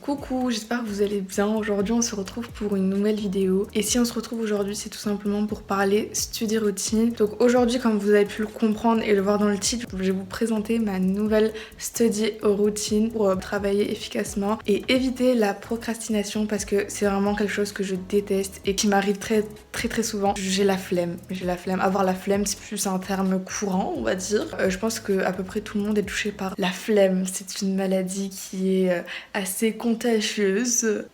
Coucou, j'espère que vous allez bien. Aujourd'hui on se retrouve pour une nouvelle vidéo. Et si on se retrouve aujourd'hui, c'est tout simplement pour parler study routine. Donc aujourd'hui, comme vous avez pu le comprendre et le voir dans le titre, je vais vous présenter ma nouvelle study routine pour travailler efficacement et éviter la procrastination parce que c'est vraiment quelque chose que je déteste et qui m'arrive très souvent. J'ai la flemme. Avoir la flemme, c'est plus un terme courant, on va dire. Je pense que à peu près tout le monde est touché par la flemme. C'est une maladie qui est assez contagieuse.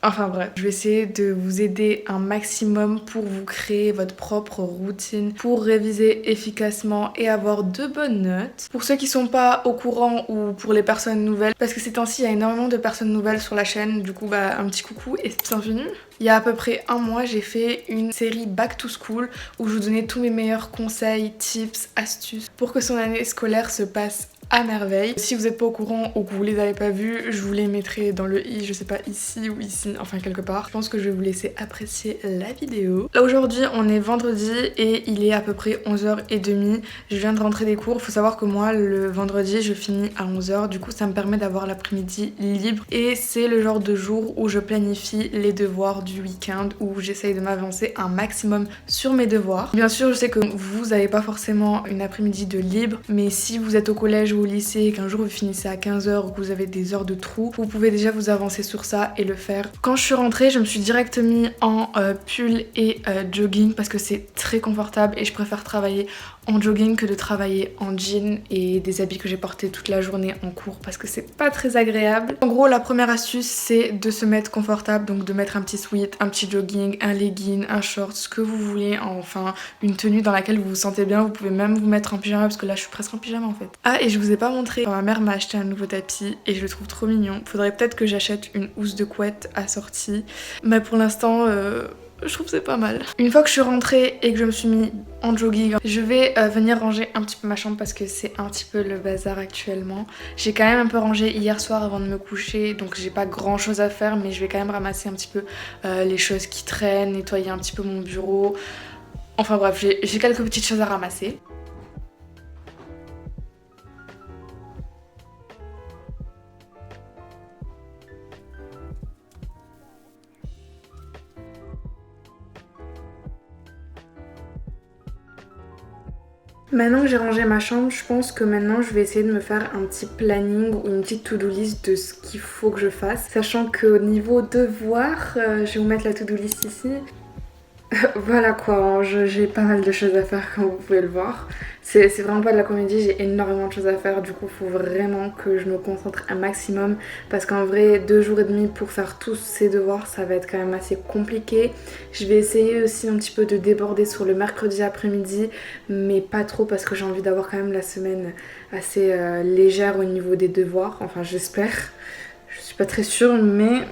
Enfin bref, je vais essayer de vous aider un maximum pour vous créer votre propre routine, pour réviser efficacement et avoir de bonnes notes. Pour ceux qui sont pas au courant ou pour les personnes nouvelles, parce que ces temps-ci il y a énormément de personnes nouvelles sur la chaîne, du coup un petit coucou et bienvenue. Il y a à peu près un mois, j'ai fait une série Back to School où je vous donnais tous mes meilleurs conseils, tips, astuces pour que son année scolaire se passe à merveille. Si vous n'êtes pas au courant ou que vous les avez pas vus, je vous les mettrai dans le i, je sais pas, ici ou ici, enfin quelque part. Je pense que je vais vous laisser apprécier la vidéo. Là aujourd'hui on est vendredi et il est à peu près 11h30. Je viens de rentrer des cours. Faut savoir que moi le vendredi je finis à 11h, du coup ça me permet d'avoir l'après-midi libre et c'est le genre de jour où je planifie les devoirs du week-end, où j'essaye de m'avancer un maximum sur mes devoirs. Bien sûr je sais que vous n'avez pas forcément une après-midi de libre, mais si vous êtes au collège ou au lycée et qu'un jour vous finissez à 15h ou que vous avez des heures de trou, vous pouvez déjà vous avancer sur ça et le faire. Quand je suis rentrée, je me suis direct mis en pull et jogging parce que c'est très confortable et je préfère travailler en jogging que de travailler en jean et des habits que j'ai portés toute la journée en cours parce que c'est pas très agréable. En gros, la première astuce c'est de se mettre confortable, donc de mettre un petit sweat, un petit jogging, un legging, un short, ce que vous voulez, enfin une tenue dans laquelle vous vous sentez bien. Vous pouvez même vous mettre en pyjama parce que là je suis presque en pyjama en fait. Ah, et je vous ai pas montré, ma mère m'a acheté un nouveau tapis et je le trouve trop mignon. Faudrait peut-être que j'achète une housse de couette assortie, mais pour l'instant je trouve que c'est pas mal. Une fois que je suis rentrée et que je me suis mis en jogging, je vais venir ranger un petit peu ma chambre parce que c'est un petit peu le bazar actuellement. J'ai quand même un peu rangé hier soir avant de me coucher, donc j'ai pas grand chose à faire, mais je vais quand même ramasser un petit peu les choses qui traînent, nettoyer un petit peu mon bureau. Enfin bref, j'ai quelques petites choses à ramasser. Maintenant que j'ai rangé ma chambre, je pense que maintenant je vais essayer de me faire un petit planning ou une petite to-do list de ce qu'il faut que je fasse. Sachant qu'au niveau devoir, je vais vous mettre la to-do list ici. Voilà quoi, j'ai pas mal de choses à faire comme vous pouvez le voir. C'est vraiment pas de la comédie, j'ai énormément de choses à faire, du coup faut vraiment que je me concentre un maximum parce qu'en vrai 2 jours et demi pour faire tous ces devoirs ça va être quand même assez compliqué. Je vais essayer aussi un petit peu de déborder sur le mercredi après-midi, mais pas trop parce que j'ai envie d'avoir quand même la semaine assez légère au niveau des devoirs, enfin j'espère. Je suis pas très sûre, mais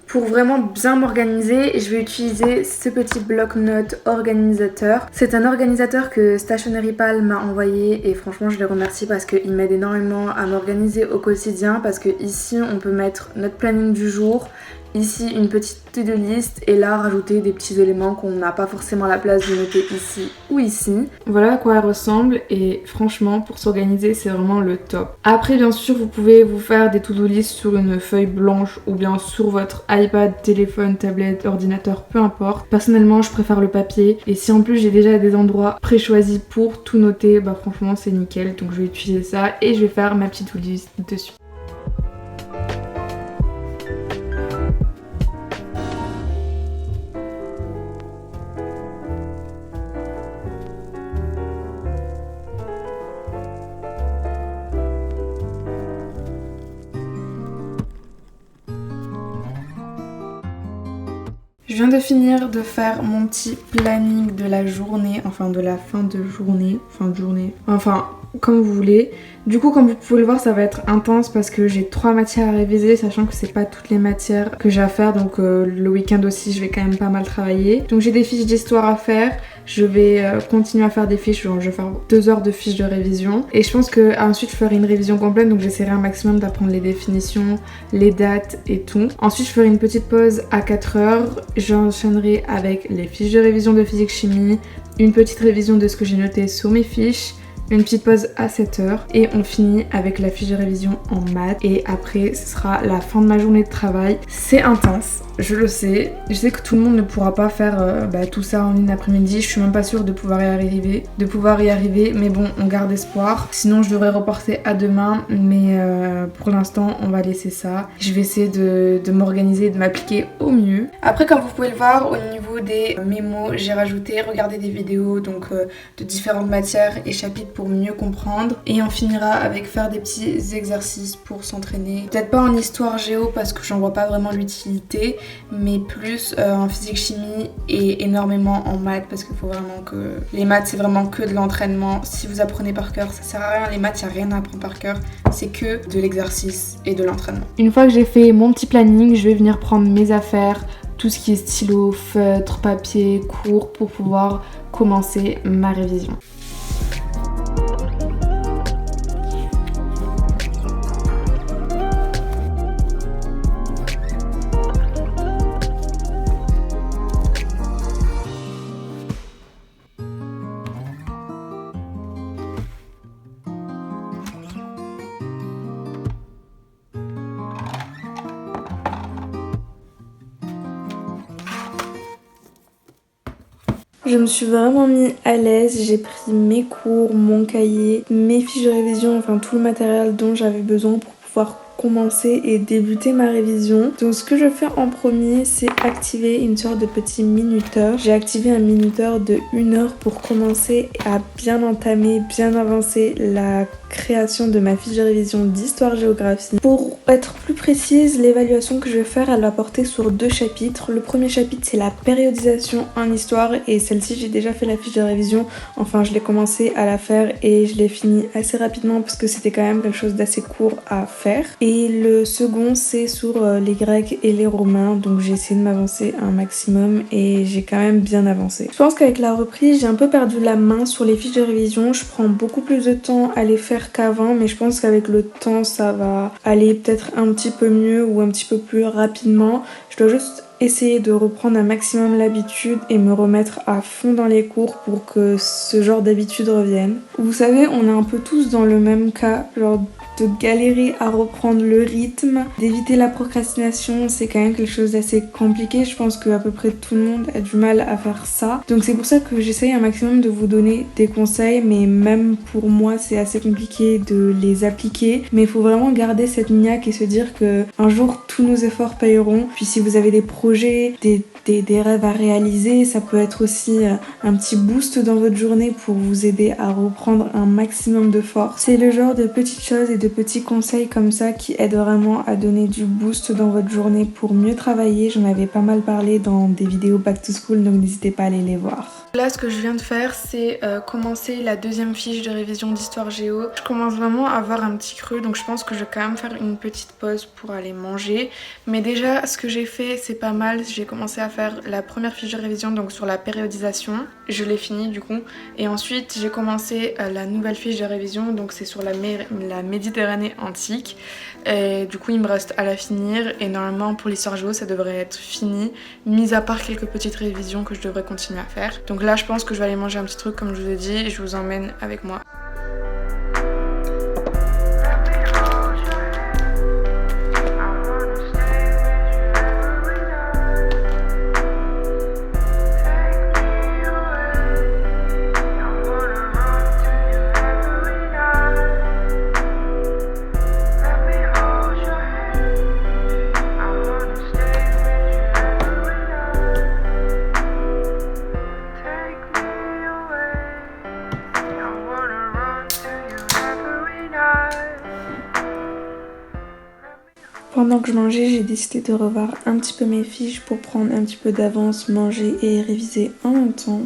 pour vraiment bien m'organiser, je vais utiliser ce petit bloc-notes organisateur. C'est un organisateur que Stationery Pal m'a envoyé et franchement je les remercie parce qu'il m'aide énormément à m'organiser au quotidien, parce que ici on peut mettre notre planning du jour, ici une petite to-do list et là rajouter des petits éléments qu'on n'a pas forcément la place de noter ici ou ici. Voilà à quoi elle ressemble et franchement pour s'organiser c'est vraiment le top. Après bien sûr vous pouvez vous faire des to-do list sur une feuille blanche ou bien sur votre iPad, téléphone, tablette, ordinateur, peu importe. Personnellement je préfère le papier et si en plus j'ai déjà des endroits pré-choisis pour tout noter, bah franchement c'est nickel, donc je vais utiliser ça et je vais faire ma petite to-do list dessus. Je viens de finir de faire mon petit planning de la journée, enfin de la fin de journée, enfin comme vous voulez. Du coup comme vous pouvez le voir ça va être intense parce que j'ai 3 matières à réviser, sachant que c'est pas toutes les matières que j'ai à faire, donc le week-end aussi je vais quand même pas mal travailler. Donc j'ai des fiches d'histoire à faire, je vais continuer à faire des fiches, genre je vais faire 2 heures de fiches de révision et je pense que ensuite je ferai une révision complète, donc j'essaierai un maximum d'apprendre les définitions, les dates et tout. Ensuite je ferai une petite pause à 4 heures, j'enchaînerai avec les fiches de révision de physique chimie, une petite révision de ce que j'ai noté sur mes fiches, une petite pause à 7h et on finit avec la fiche de révision en maths et après ce sera la fin de ma journée de travail. C'est intense, je le sais. Je sais que tout le monde ne pourra pas faire tout ça en une après-midi. Je suis même pas sûre de pouvoir y arriver, mais bon, on garde espoir. Sinon je devrais reporter à demain, mais pour l'instant on va laisser ça. Je vais essayer de m'organiser et de m'appliquer au mieux. Après, comme vous pouvez le voir, au niveau des mémos, j'ai rajouté regarder des vidéos donc de différentes matières et chapitres pour mieux comprendre. Et on finira avec faire des petits exercices pour s'entraîner. Peut-être pas en histoire géo parce que j'en vois pas vraiment l'utilité, mais plus en physique chimie et énormément en maths parce qu'il faut vraiment que... Les maths c'est vraiment que de l'entraînement. Si vous apprenez par cœur, ça sert à rien. Les maths, il n'y a rien à apprendre par cœur. C'est que de l'exercice et de l'entraînement. Une fois que j'ai fait mon petit planning, je vais venir prendre mes affaires, tout ce qui est stylo, feutre, papier, cours pour pouvoir commencer ma révision. Je me suis vraiment mis à l'aise, j'ai pris mes cours, mon cahier, mes fiches de révision, enfin tout le matériel dont j'avais besoin pour pouvoir commencer et débuter ma révision. Donc ce que je fais en premier, c'est activer une sorte de petit minuteur. J'ai activé un minuteur de 1 heure pour commencer à bien entamer, bien avancer la création de ma fiche de révision d'histoire-géographie. Pour être plus précise, l'évaluation que je vais faire, elle va porter sur 2 chapitres. Le premier chapitre, c'est la périodisation en histoire et celle-ci, j'ai déjà fait la fiche de révision. Enfin, je l'ai commencé à la faire et je l'ai fini assez rapidement parce que c'était quand même quelque chose d'assez court à faire. Et le second, c'est sur les Grecs et les Romains. Donc j'ai essayé de m'avancer un maximum et j'ai quand même bien avancé. Je pense qu'avec la reprise, j'ai un peu perdu la main sur les fiches de révision. Je prends beaucoup plus de temps à les faire qu'avant, mais je pense qu'avec le temps ça va aller peut-être un petit peu mieux ou un petit peu plus rapidement. Je dois juste essayer de reprendre un maximum l'habitude et me remettre à fond dans les cours pour que ce genre d'habitude revienne. Vous savez, on est un peu tous dans le même cas, genre de galérer à reprendre le rythme, d'éviter la procrastination, c'est quand même quelque chose d'assez compliqué. Je pense qu'à peu près tout le monde a du mal à faire ça. Donc c'est pour ça que j'essaye un maximum de vous donner des conseils, mais même pour moi c'est assez compliqué de les appliquer. Mais il faut vraiment garder cette niaque et se dire que un jour tous nos efforts payeront. Puis si vous avez des projets, des rêves à réaliser, ça peut être aussi un petit boost dans votre journée pour vous aider à reprendre un maximum de force. C'est le genre de petites choses et de petits conseils comme ça qui aident vraiment à donner du boost dans votre journée pour mieux travailler. J'en avais pas mal parlé dans des vidéos back to school, donc n'hésitez pas à aller les voir. Là, ce que je viens de faire, c'est commencer la deuxième fiche de révision d'histoire géo. Je commence vraiment à avoir un petit creux, donc je pense que je vais quand même faire une petite pause pour aller manger. Mais déjà, ce que j'ai fait, c'est pas mal. J'ai commencé à faire la première fiche de révision, donc sur la périodisation. Je l'ai fini du coup. Et ensuite, j'ai commencé la nouvelle fiche de révision, donc c'est sur la Méditerranée antique. Et du coup, il me reste à la finir. Et normalement, pour l'histoire géo, ça devrait être fini, mis à part quelques petites révisions que je devrais continuer à faire. Donc là, je pense que je vais aller manger un petit truc, comme je vous ai dit, et je vous emmène avec moi. Pendant que je mangeais, j'ai décidé de revoir un petit peu mes fiches pour prendre un petit peu d'avance, manger et réviser en même temps.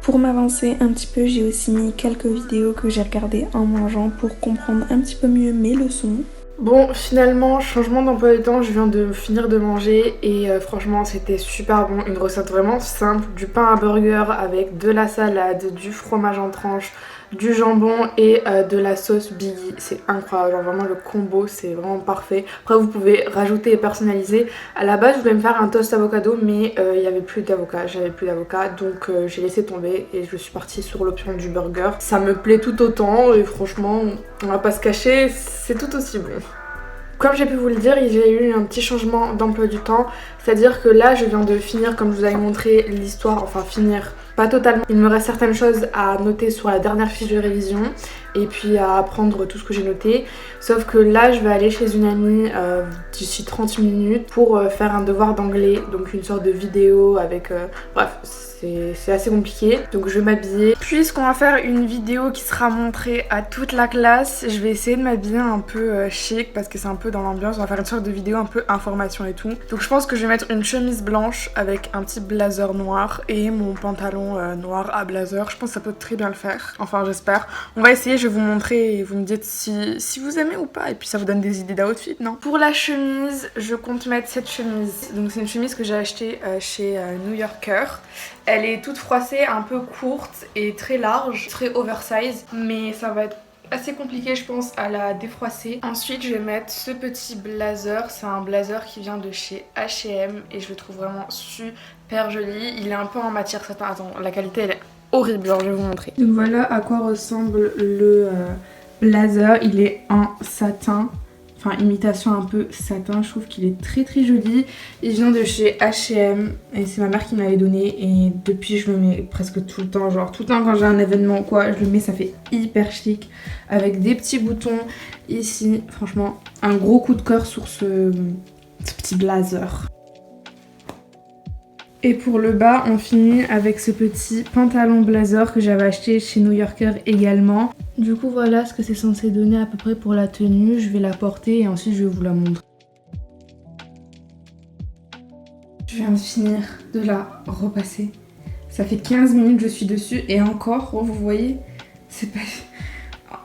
Pour m'avancer un petit peu, j'ai aussi mis quelques vidéos que j'ai regardées en mangeant pour comprendre un petit peu mieux mes leçons. Bon, finalement, changement d'emploi du temps, je viens de finir de manger et franchement c'était super bon, une recette vraiment simple, du pain à burger avec de la salade, du fromage en tranches, du jambon et de la sauce Biggie. C'est incroyable, genre vraiment le combo c'est vraiment parfait. Après vous pouvez rajouter et personnaliser. À la base je voulais me faire un toast avocado mais il n'y avait plus d'avocat, j'avais plus d'avocat donc j'ai laissé tomber et je suis partie sur l'option du burger. Ça me plaît tout autant et franchement on va pas se cacher, c'est tout aussi bon. Comme j'ai pu vous le dire, j'ai eu un petit changement d'emploi du temps, c'est-à-dire que là je viens de finir, comme je vous avais montré l'histoire, enfin finir, pas totalement. Il me reste certaines choses à noter sur la dernière fiche de révision et puis à apprendre tout ce que j'ai noté. Sauf que là je vais aller chez une amie d'ici 30 minutes pour faire un devoir d'anglais, donc une sorte de vidéo avec... bref, c'est assez compliqué, donc je vais m'habiller. Puisqu'on va faire une vidéo qui sera montrée à toute la classe, je vais essayer de m'habiller un peu chic parce que c'est un peu dans l'ambiance. On va faire une sorte de vidéo un peu information et tout. Donc je pense que je vais mettre une chemise blanche avec un petit blazer noir et mon pantalon noir à blazer. Je pense que ça peut très bien le faire, enfin j'espère. On va essayer, je vais vous montrer et vous me dites si vous aimez ou pas et puis ça vous donne des idées d'outfit, non? Pour la chemise, je compte mettre cette chemise. Donc c'est une chemise que j'ai achetée chez New Yorker. Elle est toute froissée, un peu courte et très large, très oversize, mais ça va être assez compliqué je pense à la défroisser. Ensuite je vais mettre ce petit blazer, c'est un blazer qui vient de chez H&M et je le trouve vraiment super joli. Il est un peu en matière satin, attends, la qualité elle est horrible, genre je vais vous montrer. Donc voilà à quoi ressemble le blazer, il est en satin. Enfin, imitation un peu satin, je trouve qu'il est très très joli. Il vient de chez H&M et c'est ma mère qui me l'avait donné et depuis je le mets presque tout le temps, genre tout le temps quand j'ai un événement ou quoi, je le mets, ça fait hyper chic avec des petits boutons ici. Franchement, un gros coup de cœur sur ce petit blazer. Et pour le bas, on finit avec ce petit pantalon blazer que j'avais acheté chez New Yorker également. Du coup voilà ce que c'est censé donner à peu près pour la tenue. Je vais la porter et ensuite je vais vous la montrer. Je viens de finir de la repasser. Ça fait 15 minutes que je suis dessus et encore, vous voyez, c'est pas...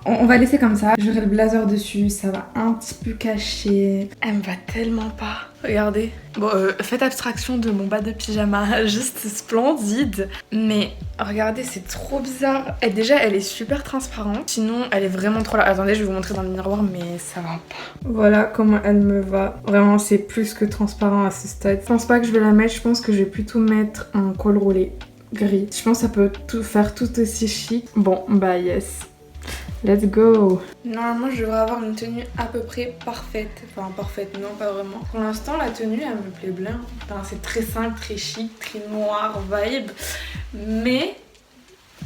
On va laisser comme ça. J'aurai le blazer dessus, ça va un petit peu cacher. Elle me va tellement pas. Regardez. Bon, faites abstraction de mon bas de pyjama, juste splendide. Mais regardez, c'est trop bizarre. Et déjà, elle est super transparente. Sinon, elle est vraiment trop là. Attendez, je vais vous montrer dans le miroir, mais ça va pas. Voilà comment elle me va. Vraiment, c'est plus que transparent à ce stade. Je pense pas que je vais la mettre. Je pense que je vais plutôt mettre un col roulé gris. Je pense que ça peut tout faire tout aussi chic. Bon, bah yes. Let's go! Normalement, je devrais avoir une tenue à peu près parfaite. Enfin, parfaite, non, pas vraiment. Pour l'instant, la tenue, elle me plaît bien. Enfin, c'est très simple, très chic, très noir, vibe. Mais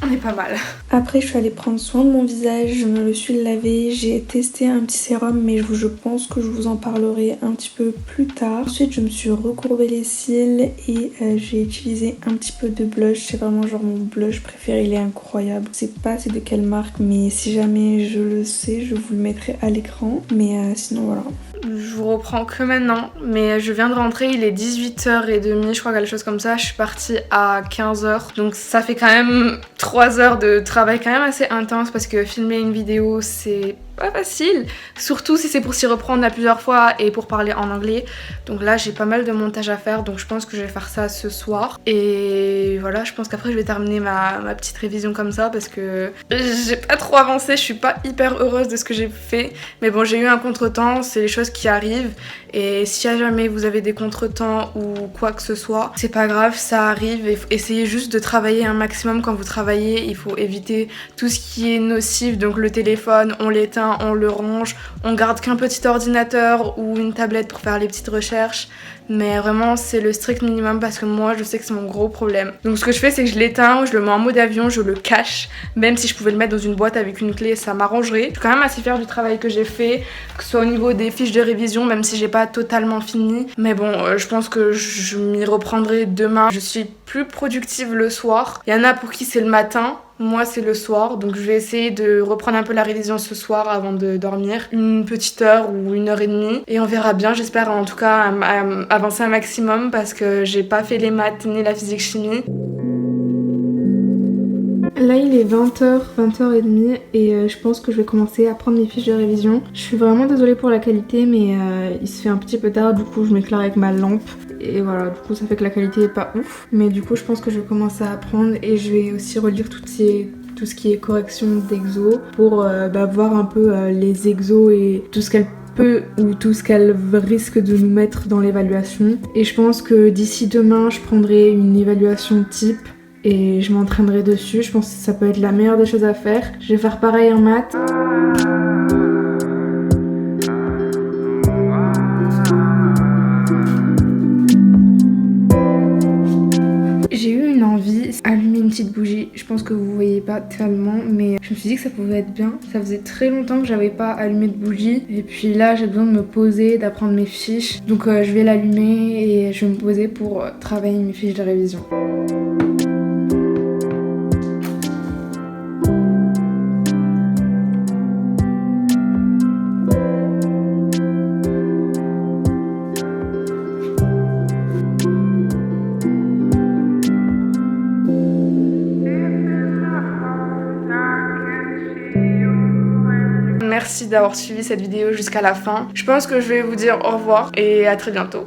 on est pas mal. Après, je suis allée prendre soin de mon visage. Je me le suis lavé. J'ai testé un petit sérum, mais je pense que je vous en parlerai un petit peu plus tard. Ensuite, je me suis recourbé les cils et j'ai utilisé un petit peu de blush. C'est vraiment genre mon blush préféré. Il est incroyable. Je sais pas c'est de quelle marque, mais si jamais je le sais, je vous le mettrai à l'écran. Mais sinon, voilà. Je vous reprends que maintenant, mais je viens de rentrer, il est 18h30, je crois quelque chose comme ça. Je suis partie à 15h, donc ça fait quand même 3 heures de travail quand même assez intense parce que filmer une vidéo c'est pas facile, surtout si c'est pour s'y reprendre à plusieurs fois et pour parler en anglais. Donc là j'ai pas mal de montage à faire, donc je pense que je vais faire ça ce soir. Et voilà, je pense qu'après je vais terminer ma petite révision comme ça parce que j'ai pas trop avancé, je suis pas hyper heureuse de ce que j'ai fait. Mais bon, j'ai eu un contretemps, c'est les choses qui arrivent. Et si jamais vous avez des contretemps ou quoi que ce soit, c'est pas grave, ça arrive. Et essayez juste de travailler un maximum quand vous travaillez. Il faut éviter tout ce qui est nocif, donc le téléphone, on l'éteint, on le range, on garde qu'un petit ordinateur ou une tablette pour faire les petites recherches. Mais vraiment c'est le strict minimum parce que moi je sais que c'est mon gros problème. Donc ce que je fais c'est que je l'éteins, je le mets en mode avion, je le cache. Même si je pouvais le mettre dans une boîte avec une clé, ça m'arrangerait. Je suis quand même assez fière du travail que j'ai fait, que ce soit au niveau des fiches de révision, même si j'ai pas totalement fini. Mais bon, je pense que je m'y reprendrai demain. Je suis plus productive le soir. Il y en a pour qui c'est le matin. Moi c'est le soir, donc je vais essayer de reprendre un peu la révision ce soir avant de dormir. Une petite heure ou 1h30 et on verra bien, j'espère en tout cas avancer un maximum parce que j'ai pas fait les maths ni la physique chimie. Là il est 20h, 20h30 et je pense que je vais commencer à prendre mes fiches de révision. Je suis vraiment désolée pour la qualité mais il se fait un petit peu tard, du coup je m'éclaire avec ma lampe. Et voilà, du coup ça fait que la qualité est pas ouf. Mais du coup je pense que je vais commencer à apprendre et je vais aussi relire toutes ces tout ce qui est correction d'exo pour voir un peu les exos et tout ce qu'elle peut ou tout ce qu'elle risque de nous mettre dans l'évaluation. Et je pense que d'ici demain, je prendrai une évaluation type et je m'entraînerai dessus. Je pense que ça peut être la meilleure des choses à faire. Je vais faire pareil en maths. J'ai eu une envie d'allumer une petite bougie. Je pense que vous voyez pas tellement, mais je me suis dit que ça pouvait être bien. Ça faisait très longtemps que j'avais pas allumé de bougie. Et puis là, j'ai besoin de me poser, d'apprendre mes fiches. Donc je vais l'allumer et je vais me poser pour travailler mes fiches de révision. Merci d'avoir suivi cette vidéo jusqu'à la fin. Je pense que je vais vous dire au revoir et à très bientôt.